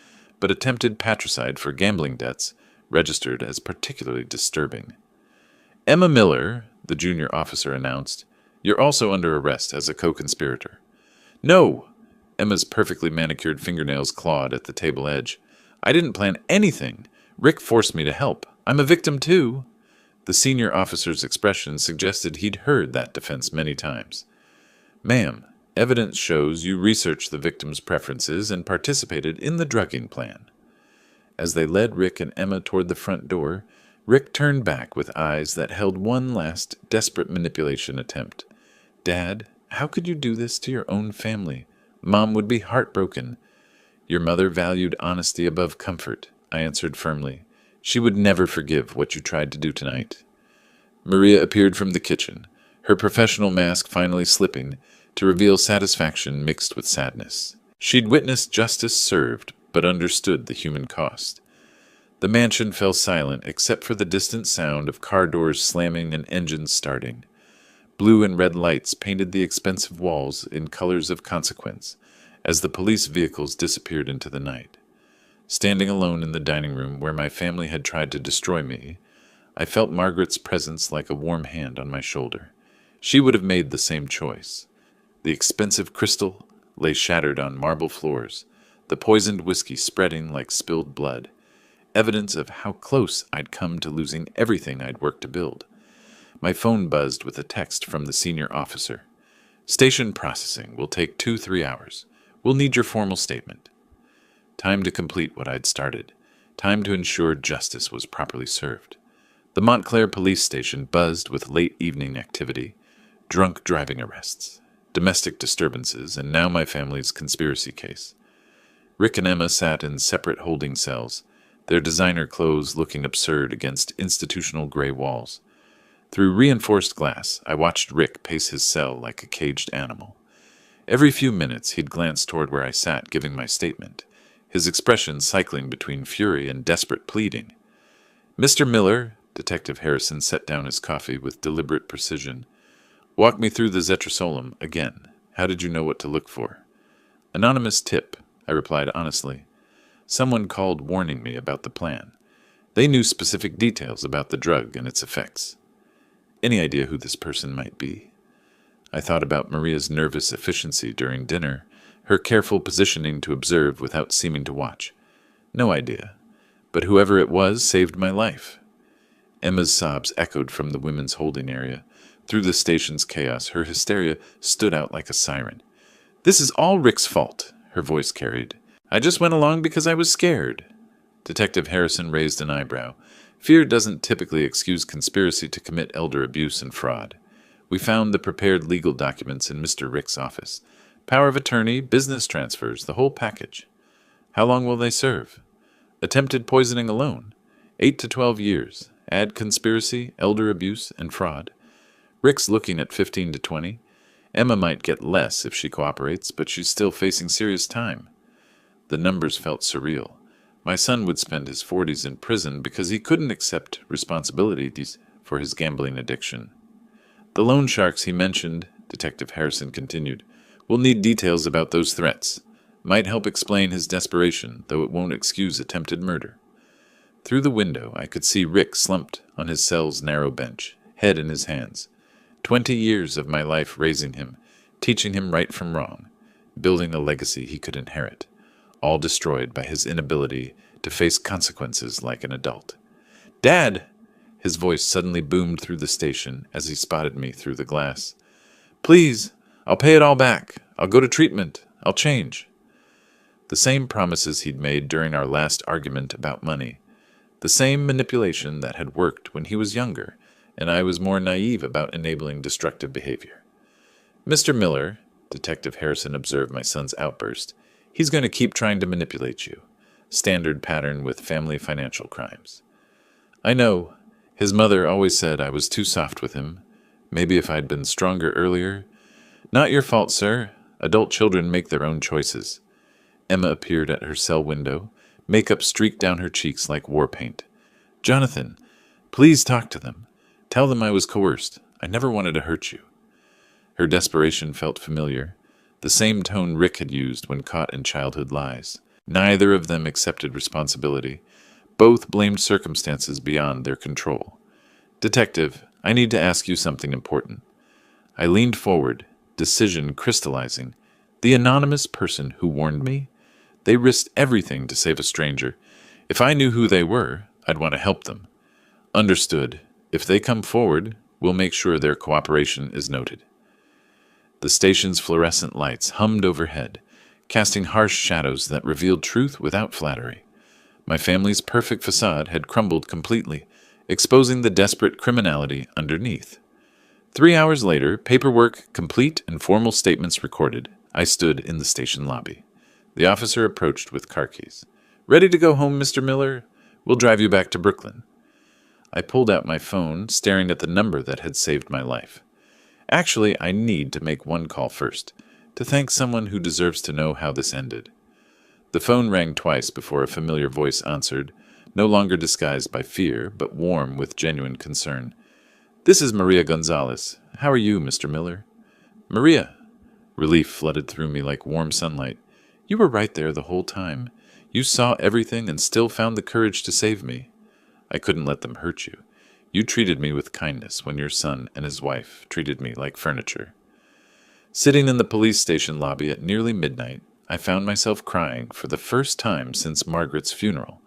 but attempted patricide for gambling debts registered as particularly disturbing. Emma Miller, the junior officer announced, you're also under arrest as a co-conspirator. No! Emma's perfectly manicured fingernails clawed at the table edge. I didn't plan anything. Rick forced me to help. I'm a victim too. The senior officer's expression suggested he'd heard that defense many times. Ma'am, evidence shows you researched the victim's preferences and participated in the drugging plan. As they led Rick and Emma toward the front door, Rick turned back with eyes that held one last desperate manipulation attempt. Dad, how could you do this to your own family? Mom would be heartbroken. Your mother valued honesty above comfort, I answered firmly. She would never forgive what you tried to do tonight. Maria appeared from the kitchen, her professional mask finally slipping to reveal satisfaction mixed with sadness. She'd witnessed justice served, but understood the human cost. The mansion fell silent except for the distant sound of car doors slamming and engines starting. Blue and red lights painted the expensive walls in colors of consequence as the police vehicles disappeared into the night. Standing alone in the dining room where my family had tried to destroy me, I felt Margaret's presence like a warm hand on my shoulder. She would have made the same choice. The expensive crystal lay shattered on marble floors, the poisoned whiskey spreading like spilled blood. evidence of how close I'd come to losing everything I'd worked to build. My phone buzzed with a text from the senior officer. Station processing will take 2-3 hours. We'll need your formal statement. Time to complete what I'd started. Time to ensure justice was properly served. The Montclair police station buzzed with late evening activity, drunk driving arrests, domestic disturbances, and now my family's conspiracy case. Rick and Emma sat in separate holding cells, their designer clothes looking absurd against institutional gray walls. Through reinforced glass, I watched Rick pace his cell like a caged animal. Every few minutes, he'd glance toward where I sat giving my statement, his expression cycling between fury and desperate pleading. Mr. Miller, Detective Harrison set down his coffee with deliberate precision. Walk me through the Zetrasolum again. How did you know what to look for? Anonymous tip, I replied honestly. Someone called warning me about the plan. They knew specific details about the drug and its effects. Any idea who this person might be? I thought about Maria's nervous efficiency during dinner, her careful positioning to observe without seeming to watch. No idea. But whoever it was saved my life. Emma's sobs echoed from the women's holding area. Through the station's chaos, her hysteria stood out like a siren. This is all Rick's fault, her voice carried. I just went along because I was scared. Detective Harrison raised an eyebrow. Fear doesn't typically excuse conspiracy to commit elder abuse and fraud. We found the prepared legal documents in Mr. Rick's office. Power of attorney, business transfers, the whole package. How long will they serve? Attempted poisoning alone. 8 to 12 years. Add conspiracy, elder abuse, and fraud. Rick's looking at 15 to 20. Emma might get less if she cooperates, but she's still facing serious time. The numbers felt surreal. My son would spend his 40s in prison because he couldn't accept responsibilities for his gambling addiction. The loan sharks he mentioned, Detective Harrison continued, will need details about those threats. Might help explain his desperation, though it won't excuse attempted murder. Through the window, I could see Rick slumped on his cell's narrow bench, head in his hands. 20 years of my life raising him, teaching him right from wrong, building a legacy he could inherit, all destroyed by his inability to face consequences like an adult. Dad! His voice suddenly boomed through the station as he spotted me through the glass. Please, I'll pay it all back. I'll go to treatment. I'll change. The same promises he'd made during our last argument about money. The same manipulation that had worked when he was younger, and I was more naive about enabling destructive behavior. Mr. Miller, Detective Harrison observed my son's outburst, he's going to keep trying to manipulate you. Standard pattern with family financial crimes. I know. His mother always said I was too soft with him. Maybe if I'd been stronger earlier. Not your fault, sir. Adult children make their own choices. Emma appeared at her cell window, makeup streaked down her cheeks like war paint. Jonathan, please talk to them. Tell them I was coerced. I never wanted to hurt you. Her desperation felt familiar, the same tone Rick had used when caught in childhood lies. Neither of them accepted responsibility. Both blamed circumstances beyond their control. Detective, I need to ask you something important. I leaned forward, decision crystallizing. The anonymous person who warned me? They risked everything to save a stranger. If I knew who they were, I'd want to help them. Understood. If they come forward, we'll make sure their cooperation is noted. The station's fluorescent lights hummed overhead, casting harsh shadows that revealed truth without flattery. My family's perfect facade had crumbled completely, exposing the desperate criminality underneath. 3 hours later, paperwork complete and formal statements recorded, I stood in the station lobby. The officer approached with car keys. Ready to go home, Mr. Miller? We'll drive you back to Brooklyn. I pulled out my phone, staring at the number that had saved my life. Actually, I need to make one call first, to thank someone who deserves to know how this ended. The phone rang twice before a familiar voice answered, no longer disguised by fear, but warm with genuine concern. This is Maria Gonzalez. How are you, Mr. Miller? Maria. Relief flooded through me like warm sunlight. You were right there the whole time. You saw everything and still found the courage to save me. I couldn't let them hurt you. You treated me with kindness when your son and his wife treated me like furniture. Sitting in the police station lobby at nearly midnight, I found myself crying for the first time since Margaret's funeral.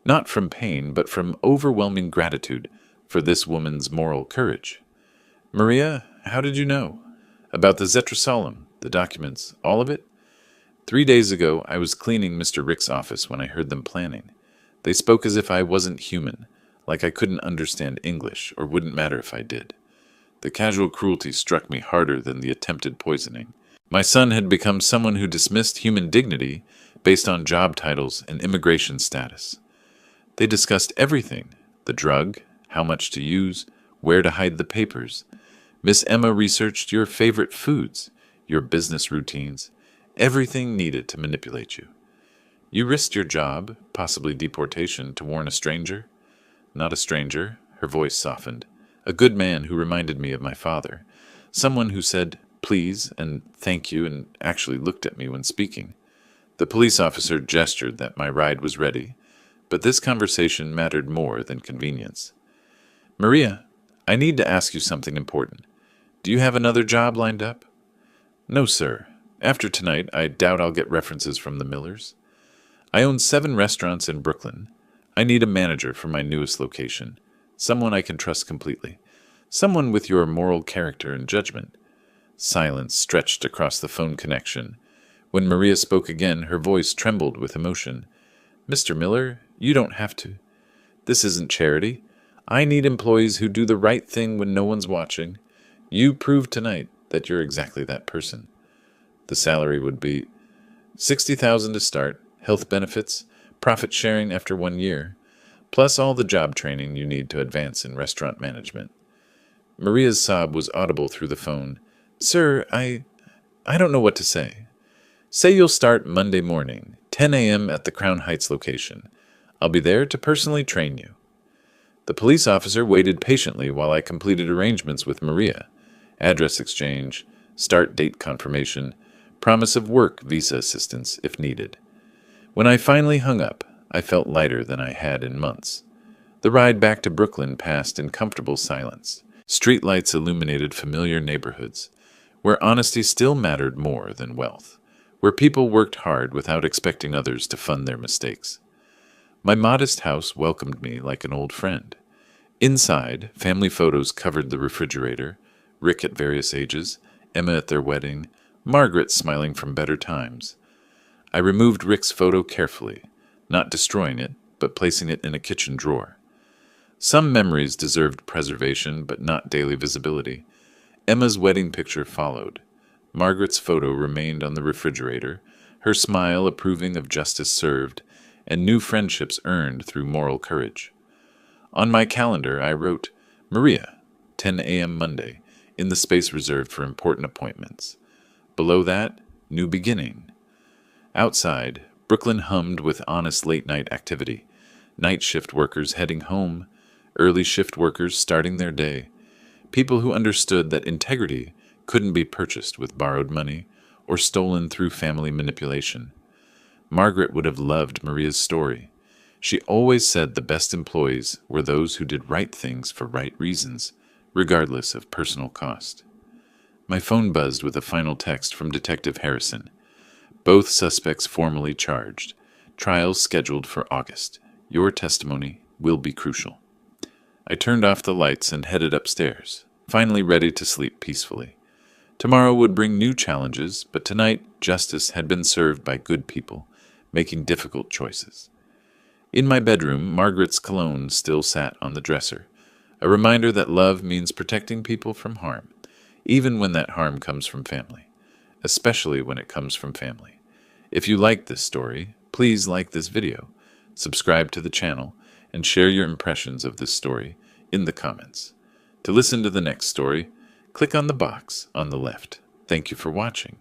not from pain, but from overwhelming gratitude for this woman's moral courage. Maria, how did you know? About the Zetrasolum, the documents, all of it? 3 days ago, I was cleaning Mr. Rick's office when I heard them planning. They spoke as if I wasn't human, like I couldn't understand English, or wouldn't matter if I did. The casual cruelty struck me harder than the attempted poisoning. My son had become someone who dismissed human dignity based on job titles and immigration status. They discussed everything: the drug, how much to use, where to hide the papers. Miss Emma researched your favorite foods, your business routines, everything needed to manipulate you. You risked your job, possibly deportation, to warn a stranger? Not a stranger, her voice softened. A good man who reminded me of my father. Someone who said, please, and thank you, and actually looked at me when speaking. The police officer gestured that my ride was ready, but this conversation mattered more than convenience. Maria, I need to ask you something important. Do you have another job lined up? No, sir. After tonight, I doubt I'll get references from the Millers. I own 7 restaurants in Brooklyn. I need a manager for my newest location. Someone I can trust completely. Someone with your moral character and judgment. Silence stretched across the phone connection. When Maria spoke again, her voice trembled with emotion. Mr. Miller, you don't have to. This isn't charity. I need employees who do the right thing when no one's watching. You proved tonight that you're exactly that person. The salary would be $60,000 to start, health benefits, profit sharing after 1 year, plus all the job training you need to advance in restaurant management. Maria's sob was audible through the phone. Sir, I don't know what to say. Say you'll start Monday morning, 10 a.m. at the Crown Heights location. I'll be there to personally train you. The police officer waited patiently while I completed arrangements with Maria. Address exchange, start date confirmation, promise of work visa assistance if needed. When I finally hung up, I felt lighter than I had in months. The ride back to Brooklyn passed in comfortable silence. Streetlights illuminated familiar neighborhoods, where honesty still mattered more than wealth, where people worked hard without expecting others to fund their mistakes. My modest house welcomed me like an old friend. Inside, family photos covered the refrigerator, Rick at various ages, Emma at their wedding, Margaret smiling from better times. I removed Rick's photo carefully, not destroying it, but placing it in a kitchen drawer. Some memories deserved preservation, but not daily visibility. Emma's wedding picture followed. Margaret's photo remained on the refrigerator, her smile approving of justice served, and new friendships earned through moral courage. On my calendar, I wrote, Maria, 10 a.m. Monday, in the space reserved for important appointments. Below that, new beginning. Outside, Brooklyn hummed with honest late-night activity. Night shift workers heading home, early shift workers starting their day. People who understood that integrity couldn't be purchased with borrowed money or stolen through family manipulation. Margaret would have loved Maria's story. She always said the best employees were those who did right things for right reasons, regardless of personal cost. My phone buzzed with a final text from Detective Harrison. Both suspects formally charged. Trials scheduled for August. Your testimony will be crucial. I turned off the lights and headed upstairs, finally ready to sleep peacefully. Tomorrow would bring new challenges, but tonight justice had been served by good people, making difficult choices. In my bedroom, Margaret's cologne still sat on the dresser, a reminder that love means protecting people from harm, even when that harm comes from family, especially when it comes from family. If you like this story, please like this video, subscribe to the channel, and share your impressions of this story in the comments. To listen to the next story, click on the box on the left. Thank you for watching.